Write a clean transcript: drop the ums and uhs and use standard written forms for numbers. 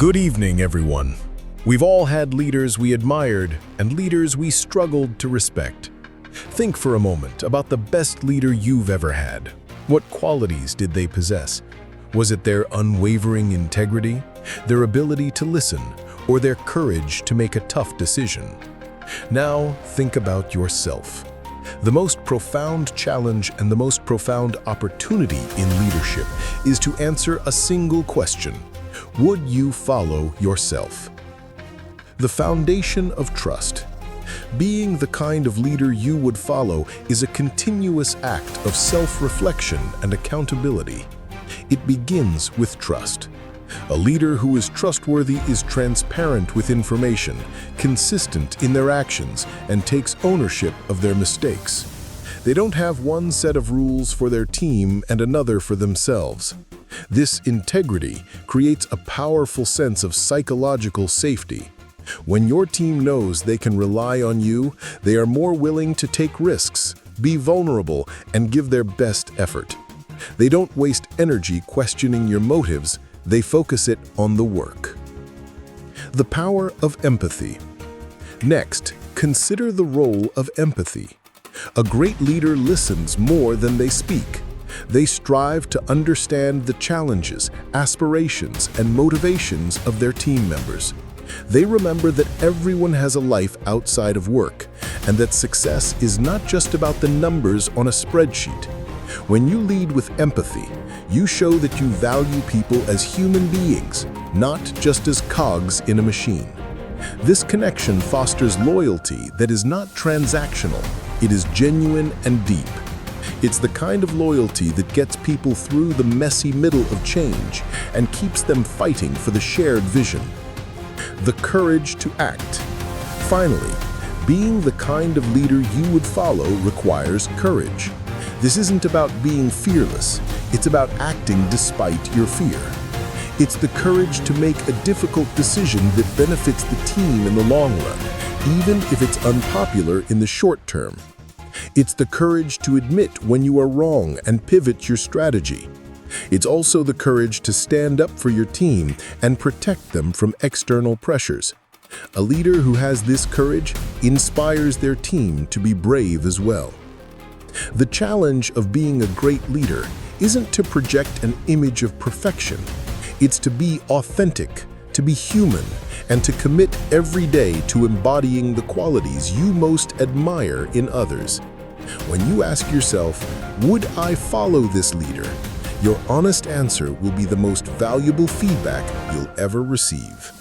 Good evening, everyone. We've all had leaders we admired and leaders we struggled to respect. Think for a moment about the best leader you've ever had. What qualities did they possess? Was it their unwavering integrity, their ability to listen, or their courage to make a tough decision? Now, think about yourself. The most profound challenge and the most profound opportunity in leadership is to answer a single question. Would you follow yourself? The foundation of trust. Being the kind of leader you would follow is a continuous act of self-reflection and accountability. It begins with trust. A leader who is trustworthy is transparent with information, consistent in their actions, and takes ownership of their mistakes. They don't have one set of rules for their team and another for themselves. This integrity creates a powerful sense of psychological safety. When your team knows they can rely on you, they are more willing to take risks, be vulnerable, and give their best effort. They don't waste energy questioning your motives, they focus it on the work. The power of empathy. Next, consider the role of empathy. A great leader listens more than they speak. They strive to understand the challenges, aspirations, and motivations of their team members. They remember that everyone has a life outside of work, and that success is not just about the numbers on a spreadsheet. When you lead with empathy, you show that you value people as human beings, not just as cogs in a machine. This connection fosters loyalty that is not transactional. It is genuine and deep. It's the kind of loyalty that gets people through the messy middle of change and keeps them fighting for the shared vision. The courage to act. Finally, being the kind of leader you would follow requires courage. This isn't about being fearless, it's about acting despite your fear. It's the courage to make a difficult decision that benefits the team in the long run, even if it's unpopular in the short term. It's the courage to admit when you are wrong and pivot your strategy. It's also the courage to stand up for your team and protect them from external pressures. A leader who has this courage inspires their team to be brave as well. The challenge of being a great leader isn't to project an image of perfection. It's to be authentic, to be human, and to commit every day to embodying the qualities you most admire in others. When you ask yourself, would I follow this leader? Your honest answer will be the most valuable feedback you'll ever receive.